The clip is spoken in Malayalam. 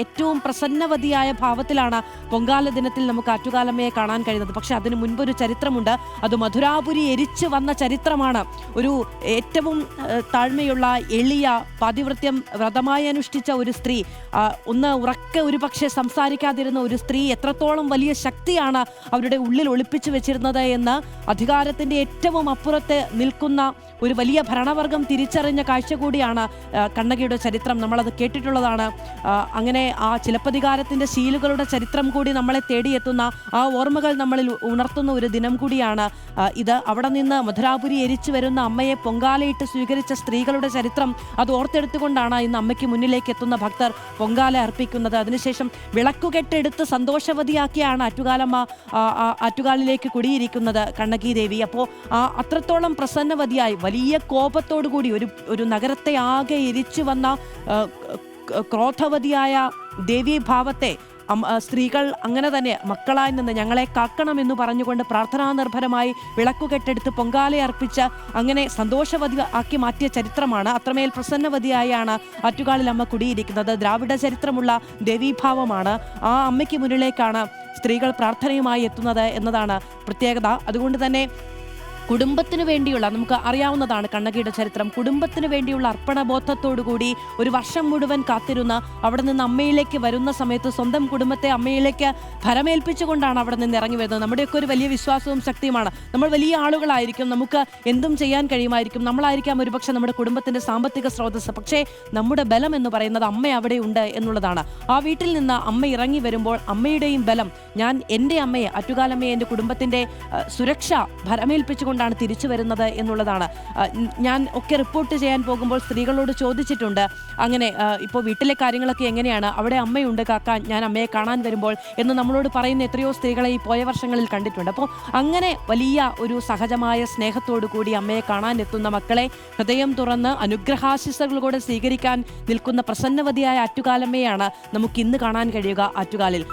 ഏറ്റവും പ്രസന്നവതിയായ ഭാവത്തിലാണ് പൊങ്കാല ദിനത്തിൽ നമുക്ക് ആറ്റുകാലമ്മയെ കാണാൻ കഴിയുന്നത്. പക്ഷെ അതിനു മുൻപൊരു ചരിത്രമുണ്ട്. അത് മധുരാപുരി എരിച്ചു വന്ന ചരിത്രമാണ്. ഒരു ഏറ്റവും താഴ്മയുള്ള എളിയ പാതിവൃത്യം വ്രതമായി അനുഷ്ഠിച്ച ഒരു സ്ത്രീ, ഒന്ന് ഉറക്കെ ഒരു പക്ഷേ സംസാരിക്കാതിരുന്ന ഒരു സ്ത്രീ എത്രത്തോളം വലിയ ശക്തിയാണ് അവരുടെ ഉള്ളിൽ ഒളിപ്പിച്ചു വെച്ചിരുന്നത് എന്ന് അധികാരത്തിൻ്റെ ഏറ്റവും അപ്പുറത്ത് നിൽക്കുന്ന ഒരു വലിയ ഭരണവർഗം തിരിച്ചറിഞ്ഞ കാഴ്ച കൂടിയാണ് കണ്ണകിയുടെ ചരിത്രം. നമ്മളത് കേട്ടിട്ടുള്ളതാണ്. അങ്ങനെ ആ ചിലപ്പതികാരത്തിൻ്റെ ശീലുകളുടെ ചരിത്രം കൂടി നമ്മളെ തേടിയെത്തുന്ന ആ ഓർമ്മകൾ നമ്മളിൽ ഉണർത്തുന്ന ഒരു ദിനം കൂടിയാണ് ഇത്. അവിടെ നിന്ന് മധുരാപുരി എരിച്ചു വരുന്ന അമ്മയെ പൊങ്കാലയിട്ട് സ്വീകരിച്ച സ്ത്രീകളുടെ ചരിത്രം അത് ഓർത്തെടുത്തുകൊണ്ടാണ് ഇന്ന് അമ്മയ്ക്ക് മുന്നിലേക്ക് എത്തുന്ന ഭക്തർ പൊങ്കാല അർപ്പിക്കുന്നത്. അതിനുശേഷം വിളക്കുകെട്ടെടുത്ത് സന്തോഷവതിയാക്കിയാണ് ആറ്റുകാലമ്മ ആറ്റുകാലിലേക്ക് കുടിയിരിക്കുന്നത് കണ്ണകി ദേവി. അപ്പോൾ അത്രത്തോളം പ്രസന്നവതിയായി വലിയ കോപത്തോടു കൂടി ഒരു നഗരത്തെ ആകെ എരിച്ചു വന്ന ക്രോധവതിയായ ദേവീഭാവത്തെ സ്ത്രീകൾ അങ്ങനെ തന്നെ മക്കളായി നിന്ന് ഞങ്ങളെ കാക്കണമെന്ന് പറഞ്ഞുകൊണ്ട് പ്രാർത്ഥനാ നിർഭരമായി വിളക്കുകെട്ടെടുത്ത് പൊങ്കാല അർപ്പിച്ച് അങ്ങനെ സന്തോഷവതി ആക്കി മാറ്റിയ ചരിത്രമാണ്. അത്രമേൽ പ്രസന്നവതിയായാണ് ആറ്റുകാലിൽ അമ്മ കുടിയിരിക്കുന്നത്. ദ്രാവിഡ ചരിത്രമുള്ള ദേവീഭാവമാണ്. ആ അമ്മയ്ക്ക് മുന്നിലേക്കാണ് സ്ത്രീകൾ പ്രാർത്ഥനയുമായി എത്തുന്നത് എന്നതാണ് പ്രത്യേകത. അതുകൊണ്ട് തന്നെ കുടുംബത്തിന് വേണ്ടിയുള്ള, നമുക്ക് അറിയാവുന്നതാണ് കണ്ണകിയുടെ ചരിത്രം, കുടുംബത്തിന് വേണ്ടിയുള്ള അർപ്പണബോധത്തോടുകൂടി ഒരു വർഷം മുഴുവൻ കാത്തിരുന്ന അവിടെ നിന്ന് അമ്മയിലേക്ക് വരുന്ന സമയത്ത് സ്വന്തം കുടുംബത്തെ അമ്മയിലേക്ക് ഭരമേൽപ്പിച്ചുകൊണ്ടാണ് അവിടെ നിന്ന് ഇറങ്ങി വരുന്നത്. നമ്മുടെയൊക്കെ ഒരു വലിയ വിശ്വാസവും ശക്തിയുമാണ്. നമ്മൾ വലിയ ആളുകളായിരിക്കും, നമുക്ക് എന്തും ചെയ്യാൻ കഴിയുമായിരിക്കും, നമ്മളായിരിക്കാം ഒരുപക്ഷെ നമ്മുടെ കുടുംബത്തിൻ്റെ സാമ്പത്തിക സ്രോതസ്സ്. പക്ഷേ നമ്മുടെ ബലം എന്ന് പറയുന്നത് അമ്മ അവിടെ ഉണ്ട് എന്നുള്ളതാണ്. ആ വീട്ടിൽ നിന്ന് അമ്മ ഇറങ്ങി വരുമ്പോൾ അമ്മയുടെയും ബലം, ഞാൻ എൻ്റെ അമ്മയെ ആറ്റുകാലമ്മയെ എൻ്റെ കുടുംബത്തിൻ്റെ സുരക്ഷ ഭരമേൽപ്പിച്ചുകൊണ്ട് ാണ് തിരിച്ചു വരുന്നത് എന്നുള്ളതാണ്. ഞാൻ ഒക്കെ റിപ്പോർട്ട് ചെയ്യാൻ പോകുമ്പോൾ സ്ത്രീകളോട് ചോദിച്ചിട്ടുണ്ട്, അങ്ങനെ ഇപ്പോൾ വീട്ടിലെ കാര്യങ്ങളൊക്കെ എങ്ങനെയാണ്, അവിടെ അമ്മയുണ്ട് കാക്കാൻ, ഞാൻ അമ്മയെ കാണാൻ വരുമ്പോൾ എന്ന് നമ്മളോട് പറയുന്ന എത്രയോ സ്ത്രീകളെ ഈ പോയ വർഷങ്ങളിൽ കണ്ടിട്ടുണ്ട്. അപ്പോൾ അങ്ങനെ വലിയ ഒരു സഹജമായ സ്നേഹത്തോടു കൂടി അമ്മയെ കാണാൻ എത്തുന്ന മക്കളെ ഹൃദയം തുറന്ന് അനുഗ്രഹാശിസ്സുകളോടെ സ്വീകരിക്കാൻ നിൽക്കുന്ന പ്രസന്നവതിയായ ആറ്റുകാലമ്മയാണ് നമുക്ക് ഇന്ന് കാണാൻ കഴിയുക ആറ്റുകാലിൽ.